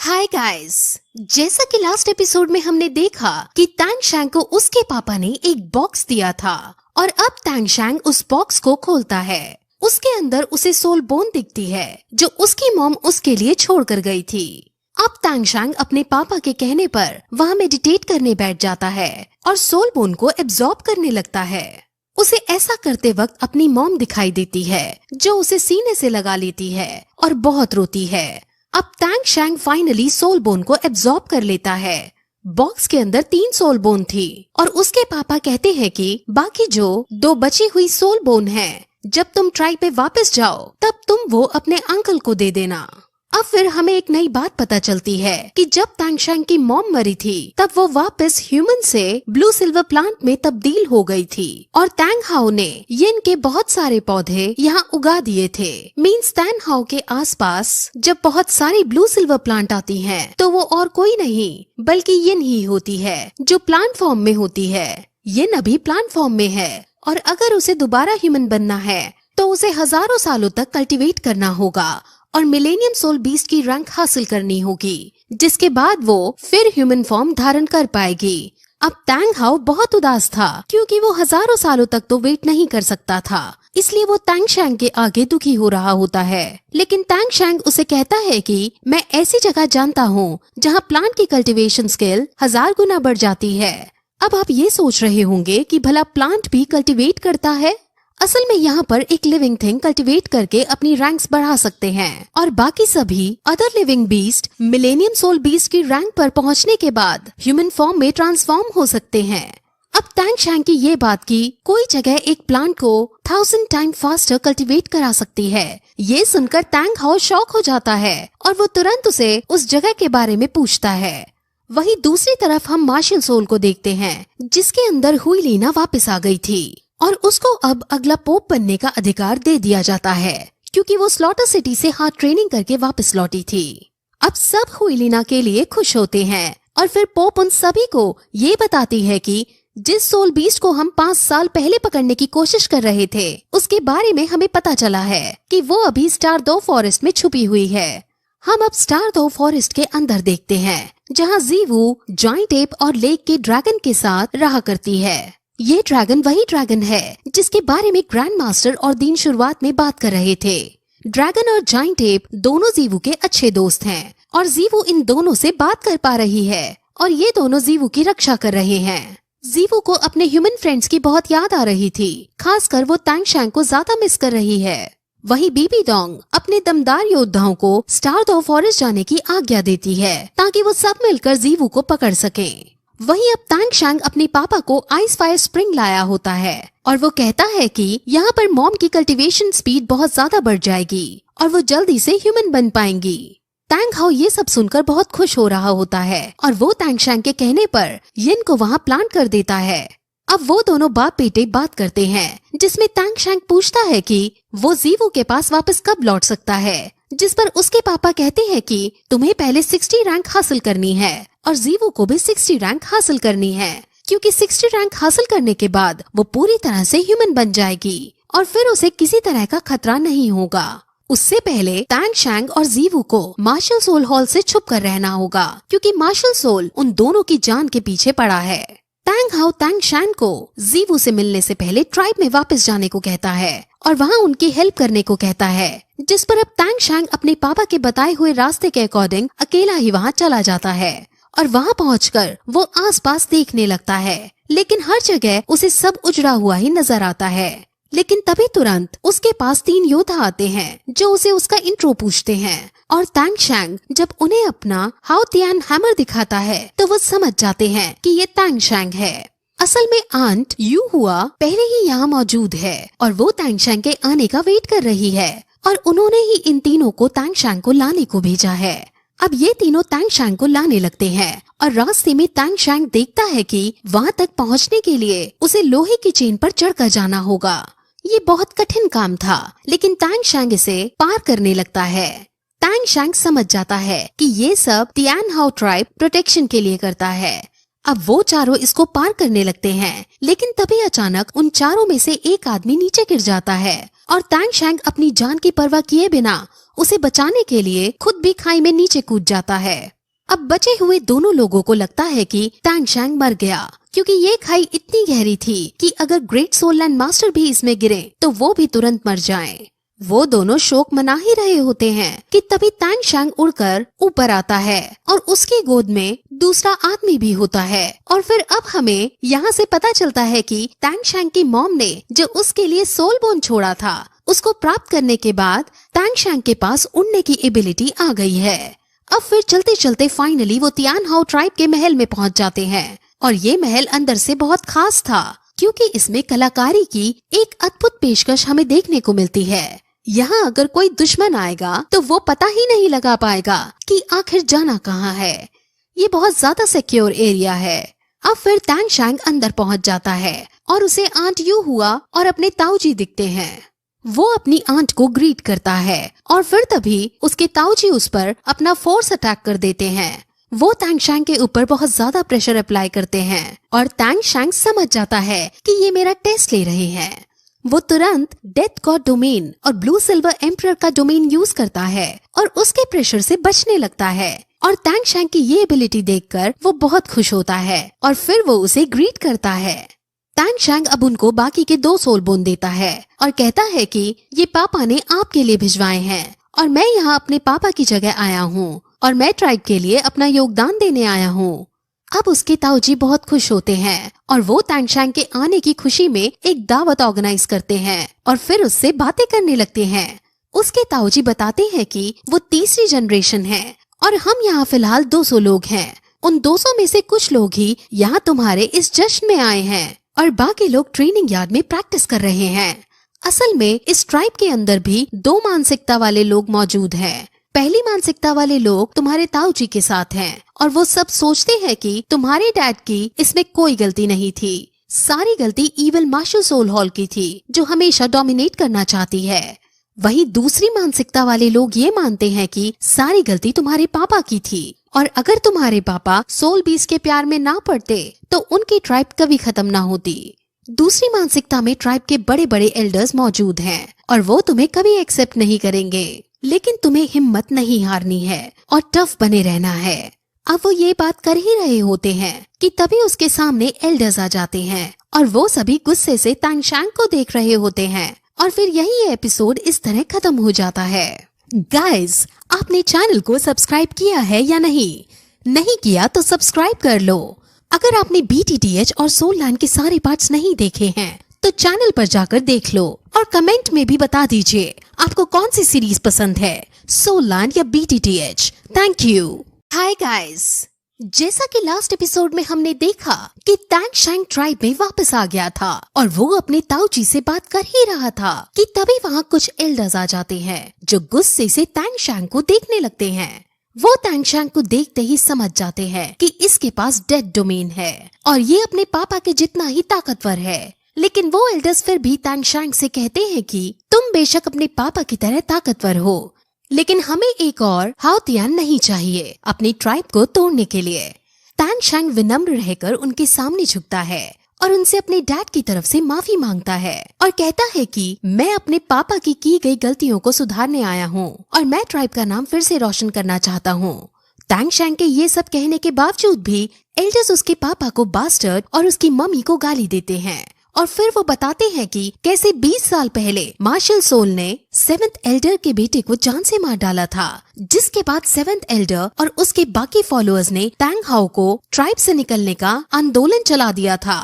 Hi guys, जैसा कि last episode में हमने देखा कि तैंग शैंग को उसके पापा ने एक बॉक्स दिया था और अब तैंग शैंग उस बॉक्स को खोलता है। उसके अंदर उसे सोल बोन दिखती है जो उसकी मॉम उसके लिए छोड़ कर गई थी। अब तैंग शैंग अपने पापा के कहने पर वहाँ मेडिटेट करने बैठ जाता है और सोल बोन को एब्जॉर्ब करने लगता है। उसे ऐसा करते वक्त अपनी मॉम दिखाई देती है जो उसे सीने से लगा लेती है और बहुत रोती है। अब तैंग शैंग फाइनली सोल बोन को एब्जॉर्ब कर लेता है। बॉक्स के अंदर 3 सोल बोन थी और उसके पापा कहते हैं कि बाकी जो 2 बची हुई सोल बोन है, जब तुम ट्राइब पे वापस जाओ तब तुम वो अपने अंकल को दे देना। अब फिर हमें एक नई बात पता चलती है कि जब तैंग शैंग की मॉम मरी थी तब वो वापस ह्यूमन से ब्लू सिल्वर प्लांट में तब्दील हो गई थी और तैंग हाउ ने यिन के बहुत सारे पौधे यहाँ उगा दिए थे। मीन्स तैंग हाउ के आसपास जब बहुत सारी ब्लू सिल्वर प्लांट आती हैं तो वो और कोई नहीं बल्कि यिन ही होती है जो प्लांट फॉर्म में होती है। यिन अभी प्लांट फॉर्म में है और अगर उसे दोबारा ह्यूमन बनना है तो उसे हजारों सालों तक कल्टीवेट करना होगा और मिलेनियम सोल बीस्ट की रैंक हासिल करनी होगी, जिसके बाद वो फिर ह्यूमन फॉर्म धारण कर पाएगी। अब तैंग हाउ बहुत उदास था क्योंकि वो हजारों सालों तक तो वेट नहीं कर सकता था, इसलिए वो तैंग शैंग के आगे दुखी हो रहा होता है। लेकिन तैंग शैंग उसे कहता है कि मैं ऐसी जगह जानता हूँ जहाँ प्लांट की कल्टीवेशन स्किल 1000 गुना बढ़ जाती है। अब आप ये सोच रहे होंगे कि भला प्लांट भी कल्टीवेट करता है। असल में यहाँ पर एक लिविंग थिंग कल्टीवेट करके अपनी रैंक्स बढ़ा सकते हैं और बाकी सभी other living beast millennium soul beast की रैंक पर पहुँचने के बाद ह्यूमन फॉर्म में ट्रांसफॉर्म हो सकते हैं। अब तैंग शैंग की ये बात की कोई जगह एक प्लांट को 1000 टाइम फास्टर कल्टीवेट करा सकती है। ये सुनकर तैंग हाउ शॉक हो जाता है और वो तुरंत उसे उस जगह के बारे में पूछता है। वहीं दूसरी तरफ हम मार्शल सोल को देखते हैं जिसके अंदर हुईलीना वापस आ गई थी और उसको अब अगला पोप बनने का अधिकार दे दिया जाता है क्योंकि वो स्लॉटर सिटी से हार्ड ट्रेनिंग करके वापस लौटी थी। अब सब हुईलीना के लिए खुश होते हैं और फिर पोप उन सभी को ये बताती है कि जिस सोल बीस्ट को हम 5 साल पहले पकड़ने की कोशिश कर रहे थे उसके बारे में हमें पता चला है कि वो अभी स्टार 2 फॉरेस्ट में छुपी हुई है। हम अब स्टार 2 फॉरेस्ट के अंदर देखते हैं जहाँ जीवू जॉइंट एप और लेक के ड्रैगन के साथ रहा करती है। ये ड्रैगन वही ड्रैगन है जिसके बारे में ग्रैंड मास्टर और दीन शुरुआत में बात कर रहे थे। ड्रैगन और जाइंट एप दोनों जीवू के अच्छे दोस्त हैं और जीवू इन दोनों से बात कर पा रही है और ये दोनों जीवू की रक्षा कर रहे हैं। जीवू को अपने ह्यूमन फ्रेंड्स की बहुत याद आ रही थी, खासकर वो तैंग शैंग को ज्यादा मिस कर रही है। वही बीबी डोंग अपने दमदार योद्धाओं को स्टार 2 फॉरेस्ट जाने की आज्ञा देती है ताकि वो सब मिलकर जीवू को पकड़ सकें। वहीं अब तैंग शैंग अपने पापा को आइस फायर स्प्रिंग लाया होता है और वो कहता है कि यहाँ पर मॉम की कल्टीवेशन स्पीड बहुत ज्यादा बढ़ जाएगी और वो जल्दी से ह्यूमन बन पाएंगी। तैंग हाउ ये सब सुनकर बहुत खुश हो रहा होता है और वो तैंग शैंग के कहने पर यिन को वहाँ प्लांट कर देता है। अब वो दोनों बाप बेटे बात करते हैं जिसमें तैंग शैंग पूछता है कि वो जीवू के पास वापस कब लौट सकता है, जिस पर उसके पापा कहते हैं कि तुम्हें पहले 60 रैंक हासिल करनी है और जीवू को भी 60 रैंक हासिल करनी है क्योंकि 60 रैंक हासिल करने के बाद वो पूरी तरह से ह्यूमन बन जाएगी और फिर उसे किसी तरह का खतरा नहीं होगा। उससे पहले तैंग शैंग और जीवू को मार्शल सोल हॉल से छुप कर रहना होगा क्योंकि मार्शल सोल उन दोनों की जान के पीछे पड़ा है। तैंग हाउ तैंग शैंग को जीवू से मिलने से पहले ट्राइब में वापस जाने को कहता है और वहाँ उनकी हेल्प करने को कहता है, जिस पर अब तैंग शैंग अपने पापा के बताए हुए रास्ते के अकॉर्डिंग अकेला ही वहाँ चला जाता है और वहाँ पहुंचकर वो आसपास देखने लगता है लेकिन हर जगह उसे सब उजड़ा हुआ ही नजर आता है। लेकिन तभी तुरंत उसके पास 3 योद्धा आते हैं जो उसे उसका इंट्रो पूछते हैं और तैंग शैंग जब उन्हें अपना हाउ तियान हैमर दिखाता है तो वो समझ जाते हैं कि ये तैंग शैंग है। असल में आंट यू हुआ पहले ही यहाँ मौजूद है और वो तैंग शैंग के आने का वेट कर रही है और उन्होंने ही इन तीनों को तैंग शैंग को लाने को भेजा है। अब ये तीनों तैंग शैंग को लाने लगते हैं और रास्ते में तैंग शैंग देखता है कि वहाँ तक पहुँचने के लिए उसे लोहे की चेन पर चढ़कर जाना होगा। ये बहुत कठिन काम था लेकिन तैंग शैंग इसे पार करने लगता है। तैंग शैंग समझ जाता है कि ये सब तियान हाउ ट्राइब प्रोटेक्शन के लिए करता है। अब वो चारों इसको पार करने लगते हैं लेकिन तभी अचानक उन चारों में से एक आदमी नीचे गिर जाता है और तैंग शैंग अपनी जान की परवाह किए बिना उसे बचाने के लिए खुद भी खाई में नीचे कूद जाता है। अब बचे हुए दोनों लोगों को लगता है कि टैंग शैंग मर गया, क्योंकि ये खाई इतनी गहरी थी कि अगर ग्रेट सोल लैंड मास्टर भी इसमें गिरे तो वो भी तुरंत मर जाएं। वो दोनों शोक मना ही रहे होते हैं कि तभी टैंग शैंग उड़कर ऊपर आता है और उसकी गोद में दूसरा आदमी भी होता है। और फिर अब हमें यहाँ से पता चलता है कि टैंग शैंग की मॉम ने जो उसके लिए सोल बोन छोड़ा था, उसको प्राप्त करने के बाद टैंग शैंग के पास उड़ने की एबिलिटी आ गई है। अब फिर चलते चलते फाइनली वो तियान हाओ ट्राइब के महल में पहुँच जाते हैं। और ये महल अंदर से बहुत खास था, क्योंकि इसमें कलाकारी की एक अद्भुत पेशकश हमें देखने को मिलती है। यहाँ अगर कोई दुश्मन आएगा तो वो पता ही नहीं लगा पाएगा कि आखिर जाना कहाँ है। ये बहुत ज्यादा सिक्योर एरिया है। अब फिर टैंग शैंग अंदर पहुँच जाता है और उसे आंट यू हुआ और अपने ताऊजी दिखते हैं। वो अपनी आंट को ग्रीट करता है और फिर तभी उसके ताऊजी उस पर अपना फोर्स अटैक कर देते हैं। वो टैंग शैंग के ऊपर बहुत ज्यादा प्रेशर अप्लाई करते हैं और टैंग शैंग समझ जाता है कि ये मेरा टेस्ट ले रहे हैं। वो तुरंत डेथ गॉड डोमेन और ब्लू सिल्वर एम्परर का डोमेन यूज करता है और उसके प्रेशर से बचने लगता है। और टैंग शैंग की ये एबिलिटी देखकर वो बहुत खुश होता है और फिर वो उसे ग्रीट करता है। टैंग शैंग अब उनको बाकी के 2 सोल बोन देता है और कहता है कि ये पापा ने आपके लिए भिजवाए हैं और मैं यहाँ अपने पापा की जगह आया हूँ और मैं ट्राइब के लिए अपना योगदान देने आया हूँ। अब उसके ताऊजी बहुत खुश होते हैं और वो टैंग शैंग के आने की खुशी में एक दावत ऑर्गेनाइज करते हैं और फिर उससे बातें करने लगते हैं। उसके ताऊजी बताते हैं कि वो तीसरी जनरेशन है और हम यहाँ फिलहाल 200 लोग हैं। उन 200 में से कुछ लोग ही यहाँ तुम्हारे इस जश्न में आए हैं और बाकी लोग ट्रेनिंग यार्ड में प्रैक्टिस कर रहे हैं। असल में इस ट्राइब के अंदर भी 2 मानसिकता वाले लोग मौजूद हैं। पहली मानसिकता वाले लोग तुम्हारे ताऊजी के साथ हैं और वो सब सोचते हैं कि तुम्हारे डैड की इसमें कोई गलती नहीं थी। सारी गलती इविल मार्शल सोल हॉल की थी, जो हमेशा डोमिनेट करना चाहती है। वहीं दूसरी मानसिकता वाले लोग ये मानते हैं कि सारी गलती तुम्हारे पापा की थी और अगर तुम्हारे पापा सोल बीस्ट के प्यार में ना पड़ते तो उनकी ट्राइब कभी खत्म ना होती। दूसरी मानसिकता में ट्राइब के बड़े बड़े एल्डर्स मौजूद हैं और वो तुम्हें कभी एक्सेप्ट नहीं करेंगे, लेकिन तुम्हें हिम्मत नहीं हारनी है और टफ बने रहना है। अब वो ये बात कर ही रहे होते हैं कि तभी उसके सामने एल्डर्स आ जाते हैं और वो सभी गुस्से से टैंग शैंग को देख रहे होते हैं और फिर यही एपिसोड इस तरह खत्म हो जाता है। गाइस, आपने चैनल को सब्सक्राइब किया है या नहीं? नहीं किया तो सब्सक्राइब कर लो। अगर आपने BTTH और सोल लैंड के सारे पार्ट्स नहीं देखे हैं तो चैनल पर जाकर देख लो और कमेंट में भी बता दीजिए आपको कौन सी सीरीज पसंद है, सोल लैंड या BTTH। Thank you. Hi guys, जैसा कि लास्ट एपिसोड में हमने देखा कि टैंग शैंग ट्राइब में वापस आ गया था और वो अपने ताऊजी से बात कर ही रहा था कि तभी वहाँ कुछ एल्डर्स आ जाते हैं जो गुस्से से टैंग शैंग को देखने लगते हैं। वो टैंग शैंग को देखते ही समझ जाते हैं कि इसके पास डेड डोमेन है और ये अपने पापा के जितना ही ताकतवर है। लेकिन वो एल्डर्स फिर भी टैंग शैंग से कहते हैं कि तुम बेशक अपने पापा की तरह ताकतवर हो, लेकिन हमें एक और हाओ तियान नहीं चाहिए अपनी ट्राइब को तोड़ने के लिए। टैंग शैंग विनम्र रहकर उनके सामने झुकता है और उनसे अपने डैड की तरफ से माफी मांगता है और कहता है कि मैं अपने पापा की गई गलतियों को सुधारने आया हूँ और मैं ट्राइब का नाम फिर से रोशन करना चाहता हूँ। टैंग शैंग के ये सब कहने के बावजूद भी एल्डर्स उसके पापा को बास्टर्ड और उसकी मम्मी को गाली देते हैं और फिर वो बताते हैं कि कैसे 20 साल पहले मार्शल सोल ने 7th एल्डर के बेटे को जान से मार डाला था, जिसके बाद 7th एल्डर और उसके बाकी फॉलोअर्स ने टैंग हाओ को ट्राइब से निकलने का आंदोलन चला दिया था।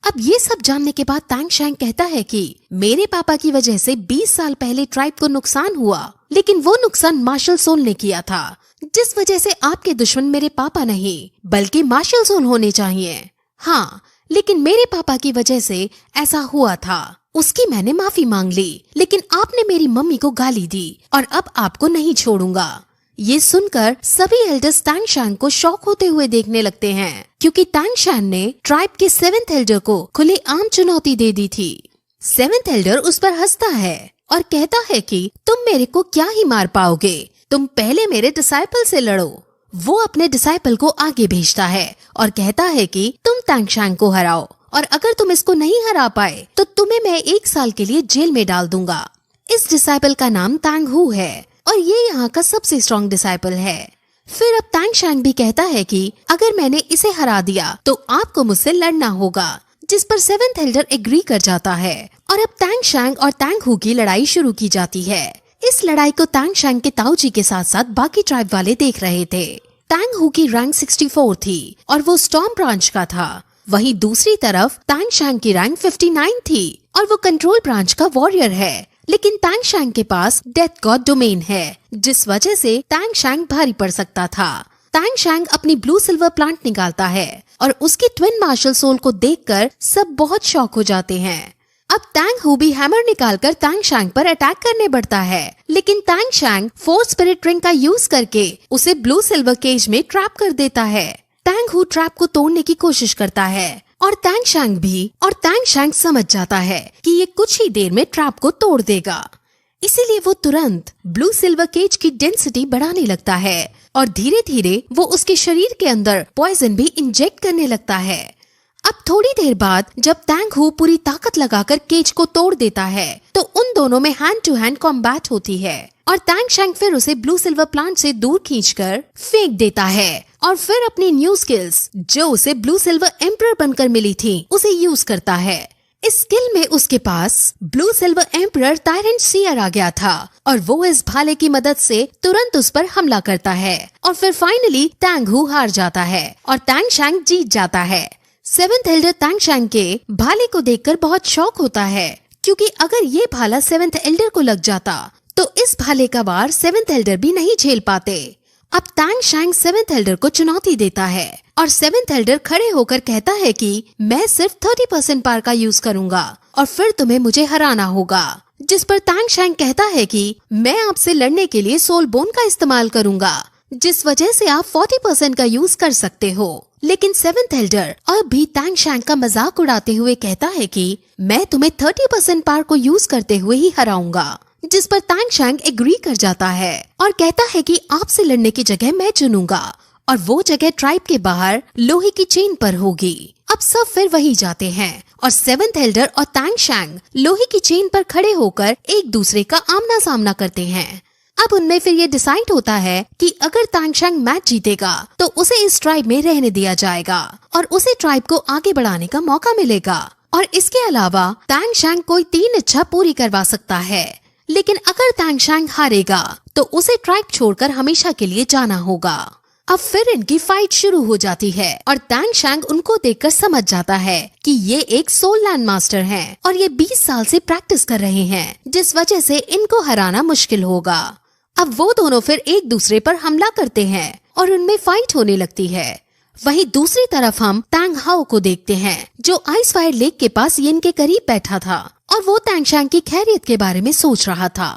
अब ये सब जानने के बाद टैंग शैंग कहता है कि मेरे पापा की वजह से 20 साल पहले ट्राइब को नुकसान हुआ, लेकिन वो नुकसान मार्शल सोल ने किया था, जिस वजह से आपके दुश्मन मेरे पापा नहीं बल्कि मार्शल सोल होने चाहिए। हाँ, लेकिन मेरे पापा की वजह से ऐसा हुआ था, उसकी मैंने माफी मांग ली, लेकिन आपने मेरी मम्मी को गाली दी और अब आपको नहीं छोड़ूंगा। ये सुनकर सभी एल्डर्स टैंग शैंग को शॉक होते हुए देखने लगते हैं, क्योंकि टैंग शैंग ने ट्राइब के 7th एल्डर को खुलेआम चुनौती दे दी थी। 7th एल्डर उस पर हंसता है और कहता है कि तुम मेरे को क्या ही मार पाओगे, तुम पहले मेरे डिसाइपल से लड़ो। वो अपने डिसाइपल को आगे भेजता है और कहता है कि तुम टैंग शैंग को हराओ और अगर तुम इसको नहीं हरा पाए तो तुम्हें मैं 1 साल के लिए जेल में डाल दूंगा। इस डिसाइपल का नाम टैंग हू है और ये यहाँ का सबसे स्ट्रॉन्ग डिसाइपल है। फिर अब टैंग शैंग भी कहता है कि अगर मैंने इसे हरा दिया तो आपको मुझसे लड़ना होगा, जिस पर सेवेंथ एल्डर एग्री कर जाता है और अब टैंग शैंग और टैंग हू की लड़ाई शुरू की जाती है। इस लड़ाई को टैंग शैंग के ताऊजी के साथ साथ बाकी ट्राइब वाले देख रहे थे। टैंग हू की रैंक 64 थी और वो स्टॉर्म ब्रांच का था। वहीं दूसरी तरफ टैंग शैंग की रैंक 59 थी और वो कंट्रोल ब्रांच का वॉरियर है। लेकिन टैंग शैंग के पास डेथ गॉड डोमेन है, जिस वजह से टैंग शैंग भारी पड़ सकता था। टैंग शैंग अपनी ब्लू सिल्वर प्लांट निकालता है और उसकी ट्विन मार्शल सोल को देखकर सब बहुत शॉक हो जाते हैं। अब टैंग हू भी हैमर निकालकर टैंग शैंग पर अटैक करने बढ़ता है, लेकिन टैंग शैंग 4 स्पिरिट रिंग का यूज करके उसे ब्लू सिल्वर केज में ट्रैप कर देता है। टैंग हू ट्रैप को तोड़ने की कोशिश करता है और टैंग शैंग भी, और टैंग शैंग समझ जाता है कि ये कुछ ही देर में ट्रैप को तोड़ देगा। इसीलिए वो तुरंत ब्लू सिल्वर केज की डेंसिटी बढ़ाने लगता है और धीरे धीरे वो उसके शरीर के अंदर पॉइजन भी इंजेक्ट करने लगता है। अब थोड़ी देर बाद जब टैंग हू पूरी ताकत लगाकर केज को तोड़ देता है तो उन दोनों में हैंड टू हैंड कॉम्बैट होती है और टैंग शैंग फिर उसे ब्लू सिल्वर प्लांट से दूर खींचकर फेंक देता है और फिर अपनी न्यू स्किल्स जो उसे ब्लू सिल्वर एम्परर बनकर मिली थी उसे यूज करता है। इस स्किल में उसके पास blue silver emperor tyrant seer आ गया था और वो इस भाले की मदद से तुरंत उस पर हमला करता है और फिर फाइनली टैंग हू हार जाता है और टैंग शैंग जीत जाता है। सेवेंथ एल्डर टैंग शैंग के भाले को देखकर बहुत शॉक होता है, क्योंकि अगर ये भाला सेवेंथ एल्डर को लग जाता तो इस भाले का वार सेवेंथ एल्डर भी नहीं झेल पाते। अब टैंग शैंग सेवेंथ एल्डर को चुनौती देता है और सेवेंथ एल्डर खड़े होकर कहता है कि मैं सिर्फ 30% पावर का यूज करूंगा और फिर तुम्हें मुझे हराना होगा, जिस पर टैंग शैंग कहता है कि मैं आपसे लड़ने के लिए सोल बोन का इस्तेमाल करूंगा, जिस वजह से आप 40% का यूज कर सकते हो। लेकिन सेवेंथ एल्डर अब भी टैंग शैंग का मजाक उड़ाते हुए कहता है कि मैं तुम्हें 30% पावर को यूज करते हुए ही हराऊंगा, जिस पर टैंग शैंग एग्री कर जाता है और कहता है कि आपसे लड़ने की जगह मैं चुनूंगा और वो जगह ट्राइब के बाहर लोहे की चेन पर होगी। अब सब फिर वही जाते हैं और सेवेंथ एल्डर और टैंग शैंग लोहे की चेन पर खड़े होकर एक दूसरे का आमना सामना करते हैं। अब उनमें फिर ये डिसाइड होता है कि अगर टैंग शैंग मैच जीतेगा तो उसे इस ट्राइब में रहने दिया जाएगा और उसे ट्राइब को आगे बढ़ाने का मौका मिलेगा। और इसके अलावा टैंग शैंग कोई 3 इच्छा पूरी करवा सकता है, लेकिन अगर टैंग शैंग हारेगा तो उसे ट्राइब छोड़कर हमेशा के लिए जाना होगा। अब फिर इनकी फाइट शुरू हो जाती है और टैंग शैंग उनको देखकर समझ जाता है कि ये एक सोल लैंड मास्टर हैं और ये 20 साल से प्रैक्टिस कर रहे हैं, जिस वजह से इनको हराना मुश्किल होगा। अब वो दोनों फिर एक दूसरे पर हमला करते हैं और उनमें फाइट होने लगती है। वहीं दूसरी तरफ हम टैंग हाओ को देखते हैं जो आइस फायर लेक के पास यिन के करीब बैठा था और वो टैंग शैंग की खैरियत के बारे में सोच रहा था।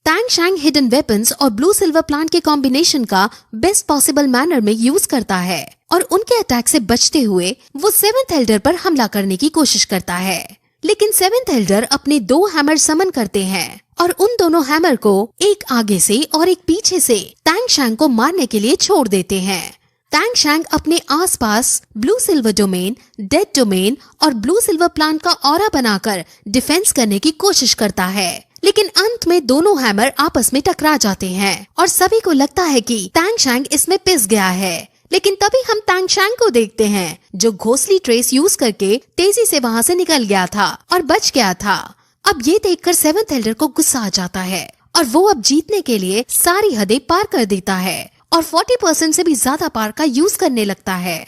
टैंग शैंग हिडन वेपन्स और ब्लू सिल्वर प्लांट के कॉम्बिनेशन का बेस्ट पॉसिबल मैनर में यूज करता है और उनके अटैक से बचते हुए वो सेवेंथ एल्डर पर हमला करने की कोशिश करता है। लेकिन सेवेंथ एल्डर अपने 2 हैमर समन करते हैं और उन दोनों हैमर को एक आगे से और एक पीछे से टैंग शैंग को मारने के लिए छोड़ देते हैं। टैंग शैंग अपने आसपास blue silver domain, dead domain और ब्लू सिल्वर प्लांट का ऑरा बनाकर डिफेंस करने की कोशिश करता है, लेकिन अंत में दोनों हैमर आपस में टकरा जाते हैं और सभी को लगता है कि टैंग शैंग इसमें पिस गया है। लेकिन तभी हम टैंग शैंग को देखते हैं जो घोंसली ट्रेस यूज करके तेजी से वहाँ से निकल गया था और बच गया था। अब ये देखकर सेवेंथ एल्डर को गुस्सा आ जाता है और वो अब जीतने के लिए सारी हदें पार कर देता है और 40% से भी ज्यादा पावर का यूज करने लगता है।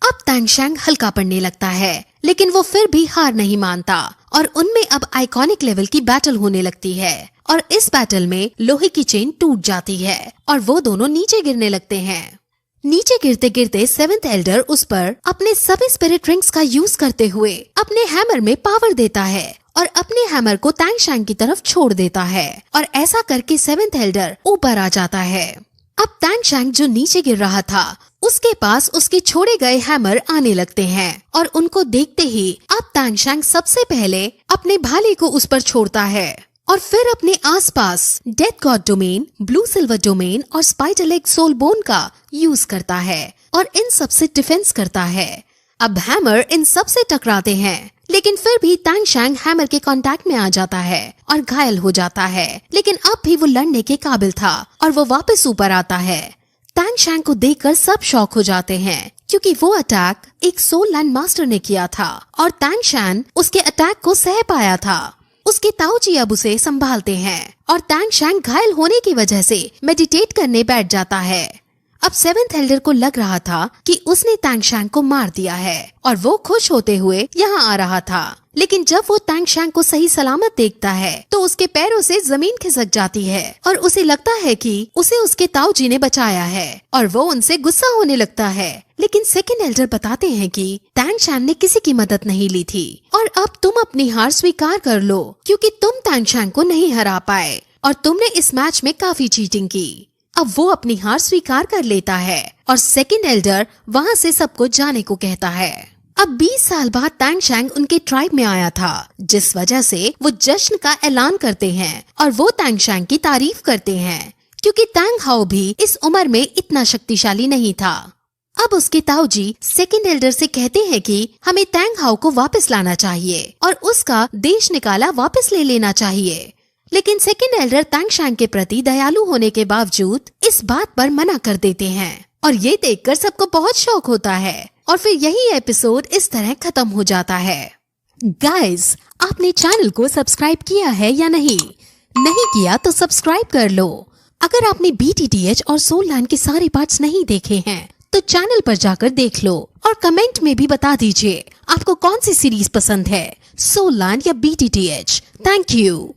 अब टैंग शैंग हल्का पड़ने लगता है, लेकिन वो फिर भी हार नहीं मानता और उनमें अब आइकॉनिक लेवल की बैटल होने लगती है और इस बैटल में लोहे की चेन टूट जाती है और वो दोनों नीचे गिरने लगते हैं। नीचे गिरते गिरते सेवेंथ एल्डर उस पर अपने सभी स्पिरिट रिंग्स का यूज करते हुए अपने हैमर में पावर देता है और अपने हैमर को टैंग शैंग की तरफ छोड़ देता है और ऐसा करके सेवेंथ एल्डर ऊपर आ जाता है। अब टैंग शैंग जो नीचे गिर रहा था उसके पास उसके छोड़े गए हैमर आने लगते हैं और उनको देखते ही अब टैंग शैंग सबसे पहले अपने भाले को उस पर छोड़ता है और फिर अपने आसपास death God domain, blue silver domain और स्पाइडर लेग सोल बोन का यूज करता है और इन सब से डिफेंस करता है। अब हैमर इन सब से टकराते हैं, लेकिन फिर भी टैंग शैंग हैमर के कांटेक्ट में आ जाता है और घायल हो जाता है, लेकिन अब भी वो लड़ने के काबिल था और वो वापस ऊपर आता है। टैंग शैंग को देखकर सब शॉक हो जाते हैं क्योंकि वो अटैक एक सोल लैंड मास्टर ने किया था और टैंग शैंग उसके अटैक को सह पाया था। उसके ताऊजी अब उसे संभालते हैं और टैंग शैंग घायल होने की वजह से मेडिटेट करने बैठ जाता है। अब सेवेंथ एल्डर को लग रहा था कि उसने टैंग शैंग को मार दिया है और वो खुश होते हुए यहाँ आ रहा था, लेकिन जब वो टैंग शैंग को सही सलामत देखता है तो उसके पैरों से जमीन खिसक जाती है और उसे लगता है कि उसे उसके ताऊजी ने बचाया है और वो उनसे गुस्सा होने लगता है। लेकिन सेकंड एल्डर बताते हैं कि टैंग शैंग ने किसी की मदद नहीं ली थी और अब तुम अपनी हार स्वीकार कर लो क्योंकि तुम टैंग शैंग को नहीं हरा पाए और तुमने इस मैच में काफी चीटिंग की। अब वो अपनी हार स्वीकार कर लेता है और सेकंड एल्डर वहाँ से सबको जाने को कहता है। अब 20 साल बाद टैंग शैंग उनके ट्राइब में आया था, जिस वजह से वो जश्न का ऐलान करते हैं और वो टैंग शैंग की तारीफ करते हैं क्योंकि टैंग हाओ भी इस उम्र में इतना शक्तिशाली नहीं था। अब उसके ताऊजी सेकंड एल्डर से कहते हैं कि हमें टैंग हाओ को वापस लाना चाहिए और उसका देश निकाला वापस ले लेना चाहिए, लेकिन सेकंड एल्डर टैंग शैंग के प्रति दयालु होने के बावजूद इस बात पर मना कर देते हैं और ये देखकर सबको बहुत शौक होता है और फिर यही एपिसोड इस तरह खत्म हो जाता है। गाइस, आपने चैनल को सब्सक्राइब किया है या नहीं किया तो सब्सक्राइब कर लो। अगर आपने BTTH और सोल लैंड के सारे पार्ट्स नहीं देखे हैं तो चैनल पर जाकर देख लो और कमेंट में भी बता दीजिए आपको कौन सी सीरीज पसंद है, सोल लैंड या BTTH। Thank you.